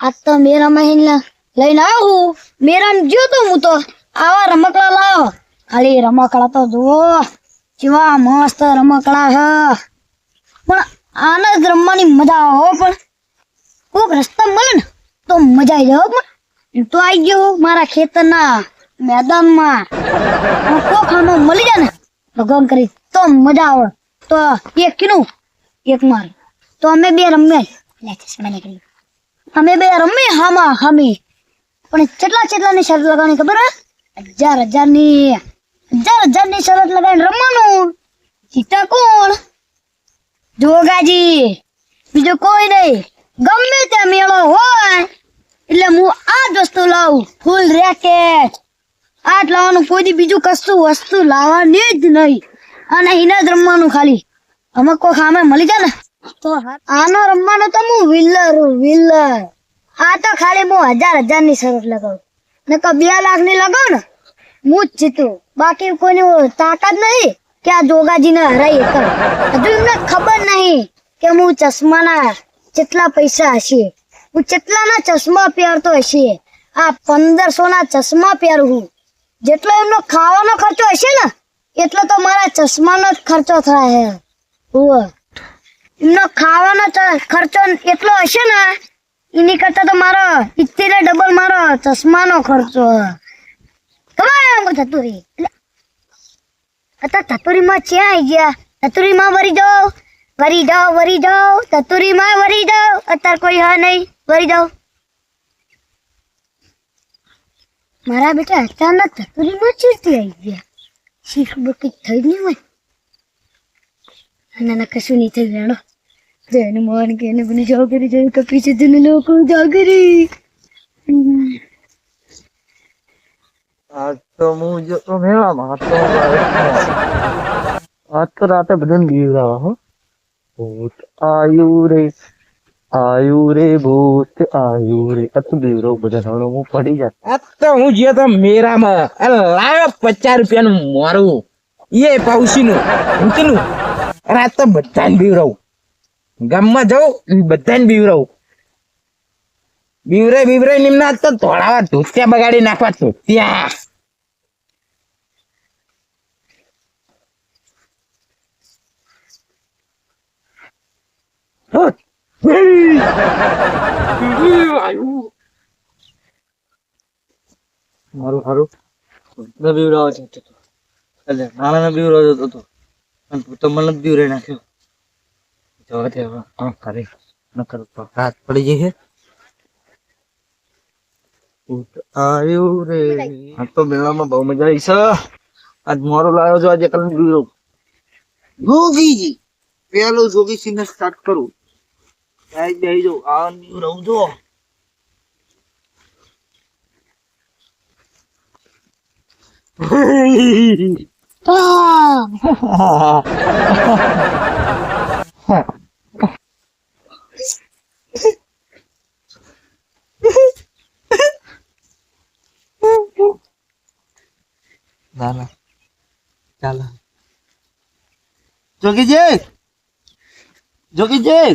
આજ તો મેરા મહિના લઈને આવું મેરા જો તો હું તો આવા રમકડા લાવો ખાલી રમકડા તો જુઓ કેવા મસ્ત રમકડા છે પણ આને જ રમવાની મજા આવે પણ કોક રસ્તા મળે ને તો મજા આવી જાય પણ તો આવી ગયો મારા ખેતરના મેદાનમાં કોક આમાં મળી જાય ને ભગવાન કરી તો મજા આવે તો એક કીનું એક માર તો અમે બે રમ્યા અમે બે રમી હામાં હામી પણ કેટલાની શરત લગાવવાની ખબર હે 1000ની શરત લગાવીને રમવાનું જીતા કોણ જોગાજી બીજું કોઈ નહીં ગમે ત્યાં મેળો હોય એટલે હું આ જ વસ્તુ લાવું ફૂલ રેકેટ આ જ લાવવાનું કોઈ બીજું કશું વસ્તુ લાવવાની જ નહીં અને એને જ રમવાનું ખાલી અમે કોઈ સામે મળી જાય ને તો આનો રમવાનો તો હું વિલર આ તો ખાલી હું 1000ની શરત લગાવું ને 2 લાખની લગાવ ને હું જ જીતું બાકી કોઈની તાકાત નહીં કે આ જોગાજીને હરાઈ હજુ એમને ખબર નહીં કે હું ચશ્માના કેટલા પૈસા હશે હું કેટલાના ચશ્મા પહેરતો હશે આ 1500ના ચશ્મા પહેરું જેટલો એમનો ખાવાનો ખર્ચો હશે ને એટલો તો મારા ચશ્માનો જ ખર્ચો થાય એમનો ખાવાનો ખર્ચો એટલો હશે ને એની કરતા તો મારો 70 ડબલ મારો ચશ્માનો ખર્ચો ખબર ધતુરી ધતુરીમાં ક્યાં આવી ગયા ધતુરીમાં વરી જાઓ ધતુરીમાં વરી જાઓ અત્યારે કોઈ હા નહીં વરી જાઓ મારા બેટા અચાનક ધતુરીમાં ચીરતી આવી ગયા શીખ બકી થઈ નહીં હોય ના કશું નહીં થઈ જાણો જયનું માન કે એને બને જાઓ કરી જાય કપી છે તને લોકો જાગરી આજ તો હું જો મેળામાં આજ તો રાતે બધાને બીવડાવા હો ભૂત આયુ રે ભૂત આયુ રે અત બીવરો બધા હું પડી જાય આ તો હું જે તો મેરામાં લાવ્યો 50 રૂપિયાનું મારું એ પાઉસીનું ઊંચનું અને આ તો બધાને બીવરાવું ગામમાં જાઉં બધાને બીવરાવું બીવરાઈ નિમના તો ધોળાવા ધોત્યા બગાડી નાખવા ધોત્યા મારું સારું બીવરાવા જતો હતો એટલે નાના બીવરાવા જતો હતો અને તું તો મને જ બીવરાઈ નાખ્યો જવા દે હવે કરે નકર રાત પડી જઈ આયુ રે આ તો મેળામાં બહુ મજા આવી છે આજ મોરો લાવ્યો છો આજે કલ બીવરો જોગીજી પેલો જોગીજી ને સ્ટાર્ટ કરું આજ બેહી જાઉં આ રહું જો ના ચાલો જોગીજી જોગીજી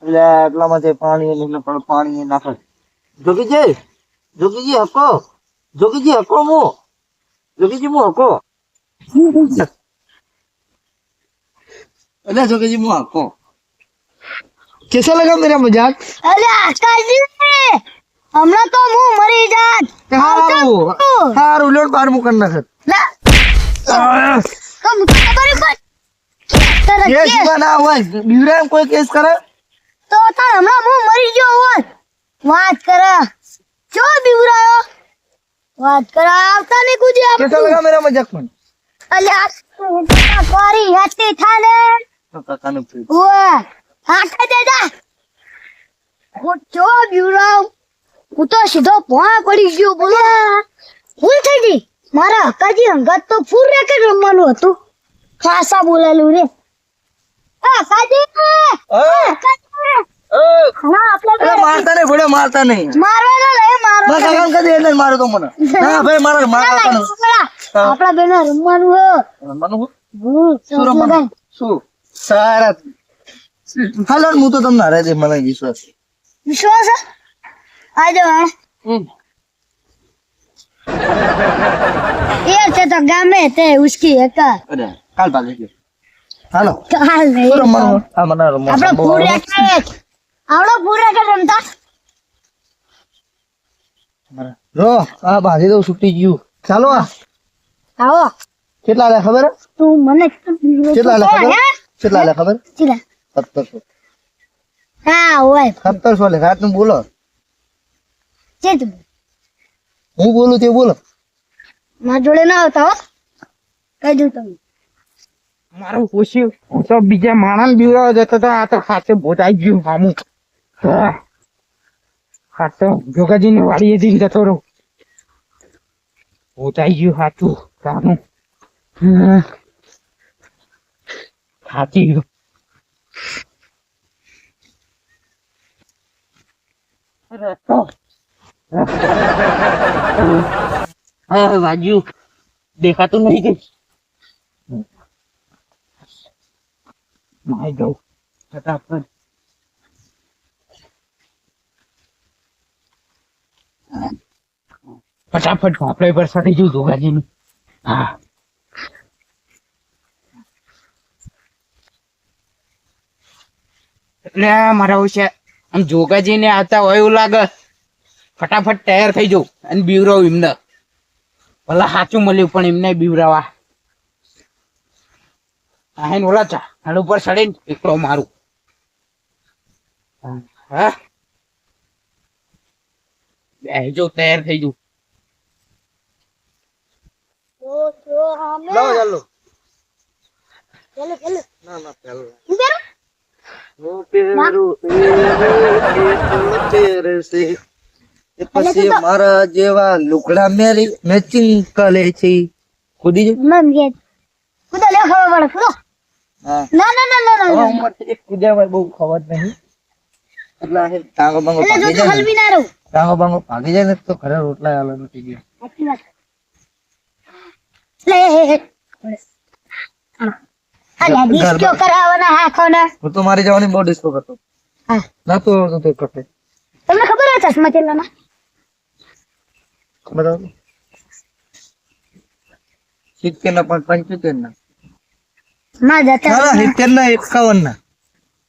એટલે એટલામાં પાણી નાખે જોગીજી હકો મો જોગીજી મો હકો અલ્યા જોગીજી મો હકો कैसा लगा मेरा मजाक અરે આકાશજી હમણાં તો હું મરી જાત हारू लोड बार मुकन ना सर કમ ખબર પર केस बना हुआ है ब्यूरो कोई केस करे તો તાર હમણાં હું મરી ગયો હોત વાત કરે જો બીવરાયો વાત કરે આવતા ને કુજી આપ कैसा लगा मेरा मजाक मन અલ્યા કોરી હતી થાને तो काका ने पूछ ઓય હાથે દેજા હું જો બીવરાવ હું તો સીધો પોણા પડી ગયો બોલો ભૂલ થઈ ગઈ મારા હકાજી હંગાત તો ફૂલ રેકેટ રમવાનું હતું ખાસા બોલાયેલું રે હકાજી ના આપણે मारता नहीं बड़े मारता नहीं મારવાનો લે મારો बस काम कर दे मारो तो मना हां भाई मारो मारो આપણા બેન રમવાનું હે રમવાનું હું? શું શું રમવાનું? શું? સારા. હાલો ને, હું તો તમને હરાઈ દે, મને વિશ્વાસ છે. વિશ્વાસ હે? આજો એ છે તો ગામે તે ઉસકી એકા અરે કાલ ભાગે ગયો. હાલો કાલ શું નહીં રમવાનું? આ મને રમવાનું આપણો બહુ પૂર આવડે. રેકેટ આવડો પૂર રેકેટ રમતા જો આ ભાગી દઉં છૂટી ગયું. ચાલો આ આવો કેટલા લે ખબર હે? તું મને કેટલા લે ખબર હે? કેટલા લે ખબર? ચીલા 1700. હા હોય 1700 લે. રાત નું બોલો, છે તું હું બોલું તે બોલો. મારા જોડે ના આવતા હો કહી દઉં તમને મારું પૂછ્યું હું તો બીજા માણસ બીવડાવ જતો હતો, આ તો ખાતે બોટાઈ ગયું મામું. હા તો જોગાજી ની વાડીએ જઈને જતો રહું, બોટાઈ ગયું હાથું કાનું. થાકી ગયું. હા વાજુ દેખાતું નહીં કઈ. નાઈ જાઉં ફટાફટ. ફટાફટ આપણે પર સટી જવું જોગાજીનું. હા એટલે મારા વિશે આમ જોગાજીને આવતા હોય એવું લાગે. ફટાફટ તૈયાર થઈ જાઉં અને બીવરાવ એમને. ભલા સાચું મળ્યું પણ એમને બીવરાવા. આહેન ઓલા ચા હાલ ઉપર ચડીને એકલો મારું. હા બેહજો તૈયાર થઈ જઉં. લાવો ચાલો. ચાલો ચાલો ના ના ચાલો. ઉભેરો હું પહેરું તેરે સે એ પછી મારા જેવા લુગડા મેચિંગ કરે છે. ખુદી જો. મમ કે કુદા લે ખબર પડે કુદો હા ના ના ના ના ના ઉંમરથી એક કુદ્યા બહુ ખબર નહીં. એટલે આ ટાંગો બાંગો એટલે જો ભાગી તું જાય ને, હલવી ના રહું ટાંગો બાંગો ભાગી જાય ને તો ઘરે રોટલા હાલવાનું થઈ ગયા. સાચી વાત લે આ ડિસ્કો કરાવવાના હાખો ને હું તો મારી જવાની બહુ ડિસ્કો કરતો. હા નાતો તો તે કરતે. તમને ખબર હે ચશ્મા ચેલાના બરાબર. 70 ના પણ 75 ના. માં જતા ના 70 ના 51 ના.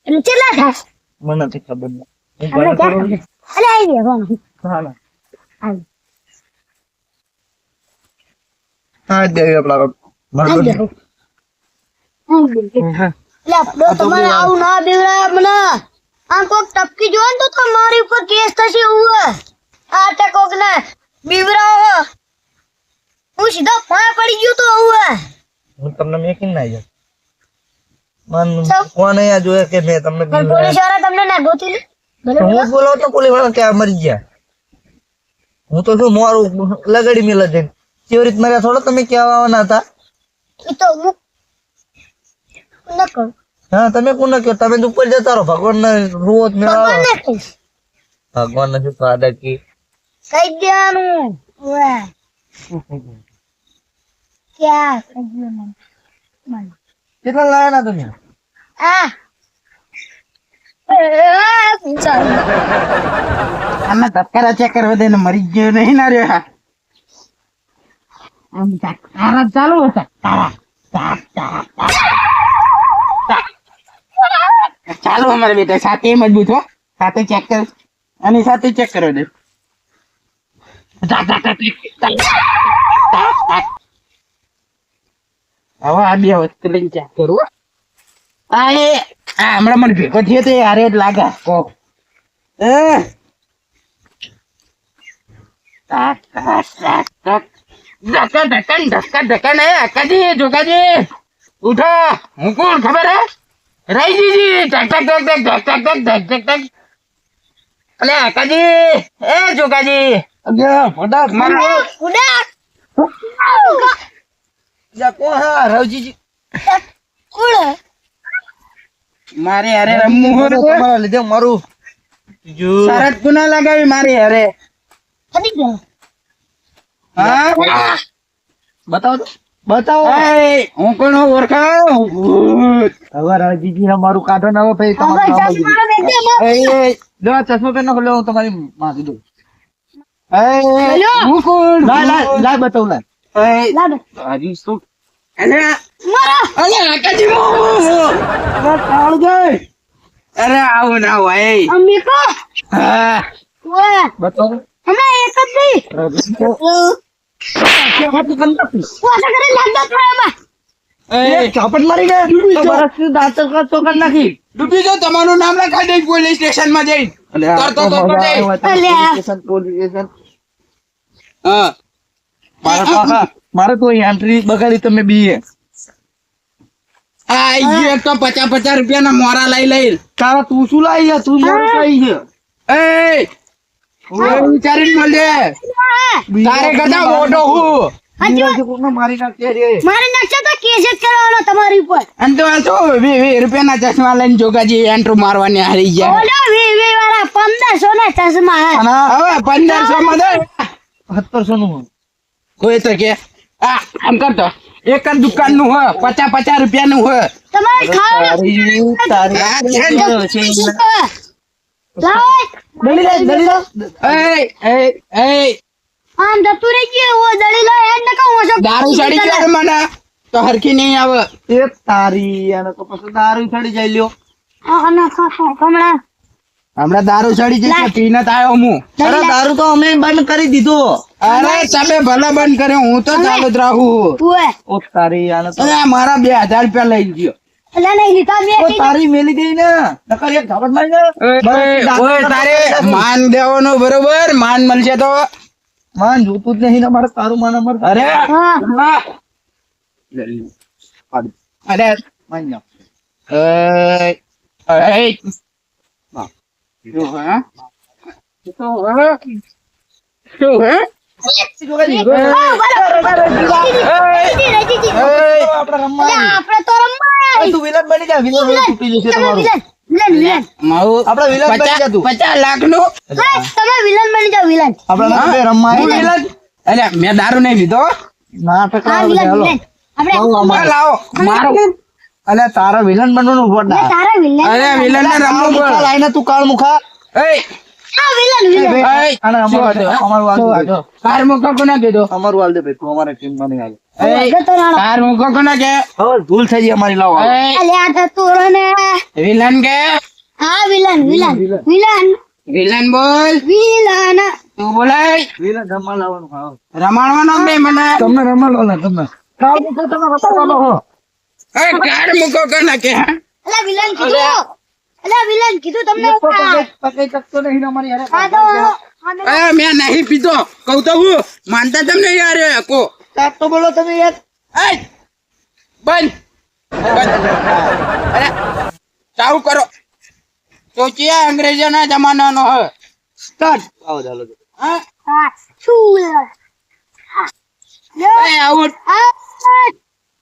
એટલે ચેલા થાય મને નથી ખબર ના. હું આપણે ભલે ક્યાં કરું. અલે આવી ગયા કોણ હા ના. આવી હા દે આપડા આવી મારો. ગયા હા. એટલે આપણો તમારે આવું ના બેવડાય મને આમ કોક ટપકી જોવે ને તો તમારી ઉપર કેસ થશે એવું હે. આ તે કોક ને બીવરાવો હું સીધો પાય પડી ગયો તો એવું હે હું તમને મેકીને ના જાય. મન સૌ? કોને આ જોયા કે મેં તમને પણ પોલીસ વાળા તમને ના ગોતી લે ભલે હું બોલો તો પોલીસ વાળા કે આ મરી ગયા. હું તો શું મારું લગાડી મેલા જઈને કેવી રીત માર્યા થોડો તમે કેવા આવવાના હતા. એ તો હું ન કરું હા તમે કોને કહો તમે તો ઉપર જતા રહો. ભગવાન ને રોજ મેળાવો. ભગવાન ને કહીશ ભગવાન ને શું સાદા કી કઈ દેવાનું વાહ ક્યાં કઈ દેવાનું મને કેટલા લાયા ના તમે? આ ચાલ આના ધબકારા ચેક કરવા દે ને મરી ગયો નહીં ના રે. આમ તારા ચાલુ હતા તારા ચાલો અમારે બેટા સાથે મજબૂત હો. સાથે ચેક કર અને સાથે ચેક કરવા દે. હવે આ બે વસ્તુ લઈને ચેક કરું. આ હમણાં મને ભેગો થયો તો યાર જ લાગે કહો. જોગાજી ઉઠો. હું કોણ ખબર હે? રહીજી ટક ટક ટક ટક ટક ટક ટક ટક ટક. અલે કાજી એ જોગાજી ઉડા ઉડા જા કો હા રવજીજી કોણ મારે અરે રમવું હોય તો તમારા લીધે મારું જો શરત ગુના લગાવી મારી અરે. ફરી ગયો હા બતાવો તો. બતાવો. એ, હું કોણ ઓળખાવ હું ભૂત. હવે રાજીજી અમારું કાઢો ને હવે પછી હવે તમારું નામ ચશ્મા લખી દો. વેચે એ, લો આ ચશ્મા પહેરનો લો હું તમારી માગી દઉં. લો. હું કોણ લાય બતાવું લાય. એ, લાડો હાજી શું અરે મારો અરે આકાજી અરે આવું ના હોય અમીકો હા ઓય બતાવો. અમે એક જ નહીં ઓછા કરે લાગતો થોડા એમાં એ, ચાપટ મારી ગયા તો બરસ દાંત તો કરી નાખી. ડૂબી જાઓ તમારું નામ લખાઈ દઈશ પોલીસ સ્ટેશન માં જઈને પોલીસ સ્ટેશન. હા મારે તો એન્ટ્રી બગાડી તમે બીએ. આ ઈ એક તો 50 રૂપિયાના મોરા લઈ લઈ તારા તું શું લાવી છે? તું મોડું લાવી છે. એ વિચારીને મળે તારે કરતા મોટો હું બીજાથી કોકને મારી નાખે રે. મારે નકશો તો કેસ જ કરવાનો તમારી ઉપર અને તો આ શું 20 રૂપિયાના ચશ્મા લઈને જોગાજી એન્ટ્રો મારવાની હારી ગયા ઓલો વી વાળા 1500 ના ચશ્મા હે અને આ હવે 1500 માં દે 1700 નું. કોઈ તો કે આમ કરતો એક જ દુકાન નું હોય 50 રૂપિયાનું હોય તમારે ખાવાનું તારી આ ધ્યાન છે. લાવો દળી લે, દળી લે. એ આમ જતું રહી ગયું ઓ દળી લો એડ ન કહું ઓછો દારૂ ચડી ગયો મને તો હરખી નહીં આવે એ તારી અને તો પછી દારૂ ચડી જાય લ્યો. અને કમળા હમણાં દારૂ ચડી જશે પીને જ આવ્યો હું અરે દારૂ તો અમે બંધ કરી દીધો. અરે તમે ભલે બંધ કર્યો હું તો ચાલુ જ રાખું ઓય ઓ તારી આને તો અરે મારા 2000 રૂપિયા લઈ ગયો એટલે નહીં લીધા ઓ બે તારી મેલી દઈ ને નકર એક ઝાપટ મારી દે. ઓય તારે માન દેવાનું બરોબર માન મળશે તો માન જોતું જ નહીં ને મારે તારું માન અમાર. અરે હા અરે માન નાખ. એ હા. શું હે શું હે શું હે આપણે રમવા આવી. આપણે તો રમવા એ તું વિલન બની જા. વિલન વિલન તૂટી જશે તમારું. વિલન મારું આપણે વિલન બની જા તું. 50 લાખ નું તમે વિલન બની જાઓ વિલન આપણે બે રમવા હું આવી. વિલન અરે મેં દારૂ નહીં લીધો નાટક હા લાવો વિલન ચાલો. વિલન આપણે આ લાવો મારો અલે તારા વિલન બનવાનું ફોડા. તારા વિલન અરે વિલન ને રમવું પડે લાઈને તું કાળ મુખા. એ હા વિલન વિલન એ અને અમારું હાલ દે. કાર મૂકો કોને કીધું અમારું હાલ દે ભાઈ. તું અમારે ટીમ માં નહીં હાલે. એ તો રાણો કાર મૂકો કોને કે હવે ભૂલ થઈ ગઈ અમારી. લાવો હાલો. એ અલે આ તો ને વિલન કે હા વિલન વિલન વિલન વિલન બોલ વિલન તું બોલાય વિલન રમવા લાવવાનું. હા. રમાડવાનો બે મને તમને રમવા લો ને તમને. કાળ મુખા તમે રમવા હો. એ કાર મૂકો કોને કે અલે વિલન કીધું અલે વિલન કીધું તમને પકઈ શકતો નહીં અમારી હારે. આ તો એ મેં નહીં પીતો કહું તો હું માનતા તમને યાર કો સાત તો બોલો તમે યાર. એ બંધ અરે ચાલુ કરો સોચિયા અંગ્રેજોના જમાનાનો હ સ્ટાર્ટ આવો ચાલો. હા હા શું એ આઉટ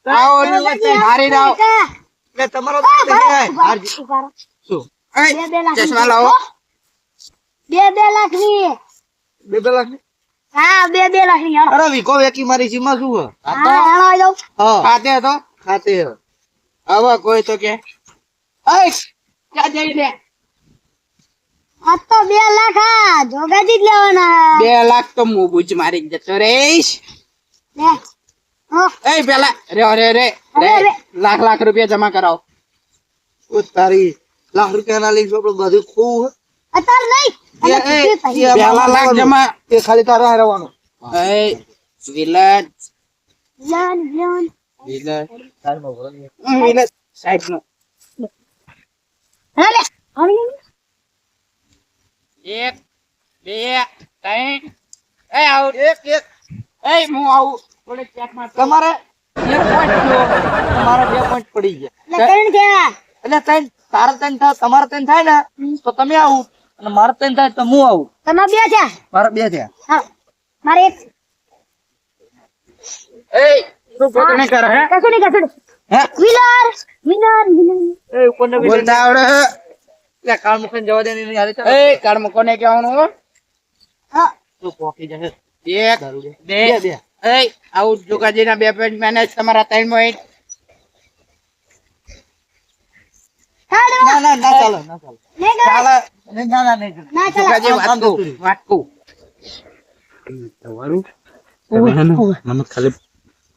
આઉટ મારી રાવ એટલે તમારો તો નહીં આય. હાર જીત. શું? એ ચશ્મા લાવો 2 લાખ ની 2 લાખ ની? હા 2 લાખ ની હેડો. અરે વિકો વેકી મારી સીમા શું હે? હા હેડો જાઓ હા ખાતે હતો ખાતે હે. હવે કોઈ તો કે એ ક્યાં જઈ લે આ તો 2 લાખ હા જોગાજી જ લેવાના 2 લાખ તો હું બુજ મારી જતો રહીશ લે હા એ પેલા રે લાખ રૂપિયા જમા કરાવો ઓ તારી લાખ રૂપિયા ના લઈશું આપણે બધું ખોવું હે. અત્યારે નહીં પેલા લાખ જમા એ ખાલી તારા હારવાનું. એ villain villain villain villain side નો હેલે આની 1 2 3 એ આઉટ એક એ હું આવું થોડે ચેક માં તમારે 1 પોઈન્ટ થયો. તમારા 2 પોઈન્ટ પડી ગયા. લકણ થયા એટલે ત્રણ તારા ત્રણ થાય તમારા ત્રણ થાય ને તો તમે આવું અને મારા ત્રણ થાય તો હું આવું. તમાર 2 થયા મારા 2 થયા. હા મારે એક એ તું પોતે કર હે કશું નહીં હે વિલન વિલન એ ઉપરને બોલતા આવડે એટલે કાળ મુખને જવા દે નહીં હાલે. ચાલો. એ કાળ કોને કહેવાનું હા તું પોકી જશે. એક દારૂ દે. બે બે. એ આઉટ જોગાજીના 2 પોઈન્ટ મેનેજ તમારા 3 પોઈન્ટ. હેડો ના ના ના ચાલો ના ચાલો નહીં કરો. ચાલે ના ના નહીં ચાલે. ના જોગાજી ચાલો વાટકું. તમારું મને ખાલી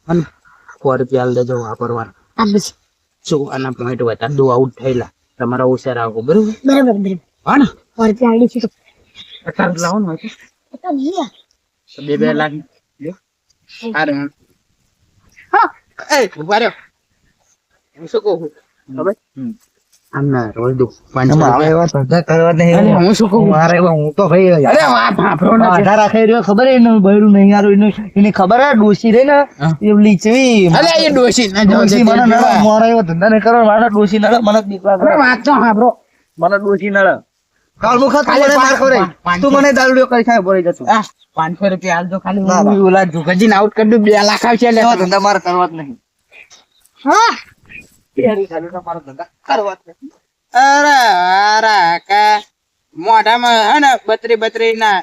મને 4 રૂપિયા આલ દેજો વાપરવાના. જો આના પોઈન્ટ હોય તો આઉટ થયેલા તમારા ઓછા રાખો બરોબર બરાબર બરાબર હા ને और क्या आईडी थी तो અત્યારે લાવો ને હોય पता नहीं है તો 2 લાખ લ્યો. અરે हाँ એ ઉભા રહ્યો હું શું કહું ખબર આમના રોજ દો મારે એવા ધંધા કરવા નહીં. અરે હું શું કહું મારે એવા હું તો ભાઈ અરે વાત સાંભળો ને આધાર રાખે રહ્યો ખબર હે એનું બૈરું નહીં હારું એની ખબર હે ડોશી રે ને હા. એ લીચવી અરે એ ડોશી ના જાવ ડોશી મને નડે મારા એવા ધંધા નહીં કરવા મારા ડોશી નડે મને બીક લાગે વાત તો સાંભળો મને ડોશી નડે કાલ મુખા તું મને માર કરે તું મને દારૂડિયો કરી ખાય ભરી જતો 500 રૂપિયા આલજો ખાલી ના, ના. હું ઓલા જોગાજીને આઉટ કરી દઉં 2 લાખ આવશે એટલે એવા ધંધા મારે કરવા જ નહીં हाँ તૈયારી ચાલુ તો મારા ધંધા કરવા જ નહીં અરે અરે કા મોઢામાં હે ને 32 ના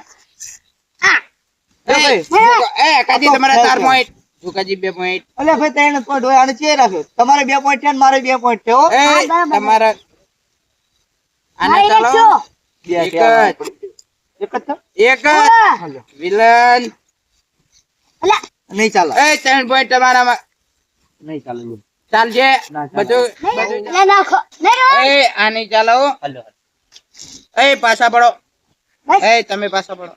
એ કાજી તમારા 4 પોઈન્ટ જોગાજી 2 પોઈન્ટ અલ્યા ભાઈ તને પોઈન્ટ હોય આને ચે રાખ્યો તમારે 2 પોઈન્ટ છે ને મારે 2 પોઈન્ટ છે હો એ તમારા આને आईडी ચાલો क्यों એક એક જ છે? એક વિલન अल्लाह નહીં ચાલે એ 3 પોઈન્ટ તમારામાં નહીં ચાલે ચાલશે ના, ચાલે. બધું नहीं नहीं ना खो नहीं रो એ આ નહીં ચાલો હાલો એ પાછા પડો बस એ તમે પાછા પડો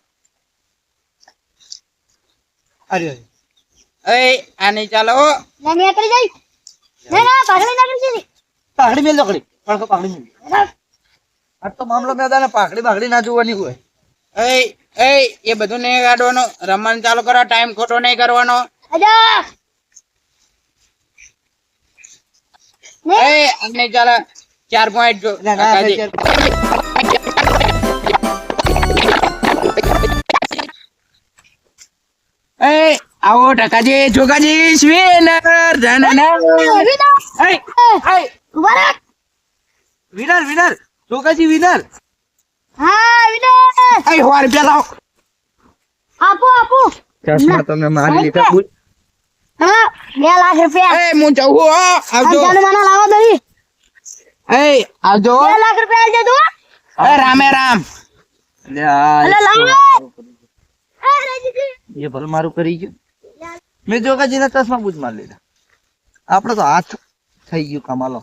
અરે એ આ નહીં ચાલો नहीं अकड़ी जाई नहीं ना पागल ना कर दी પાઘડી મેલ પકડી પડકો પાઘડી મેલ આ તો મામલો મેદાને પાઘડી ના જોવાની હોય એ બધું નહીં કાઢવાનું રમવાનું ચાલુ કરો ટાઈમ ખોટો નહીં કરવાનો आजा नहीं આ નહીં ચાલે 4 પોઈન્ટ જો ના, ના, કાકાજી. ભાઈ, આવો ટકાજી જોગાજી સ્વિનર अभी ना दोबारा વિનર વિનર ચોકાજી વિનર हाँ विनर 100 રૂપિયા લાવો आपो आपो ચશ્મા તમે મારી લીધા બુલ हाँ 2 लाख रुपया હું જાઉં હો આવજો हम जाने माना लावा दही આવજો 2 लाख रुपया दे दो રામે રામ अरे लाओ अरे जी એ ભલ મારું કરી ગયું મેં જોકાજીના ચશ્મા બુજ મારી લીધા આપણે તો હાથ થઈ ગયું કમાલો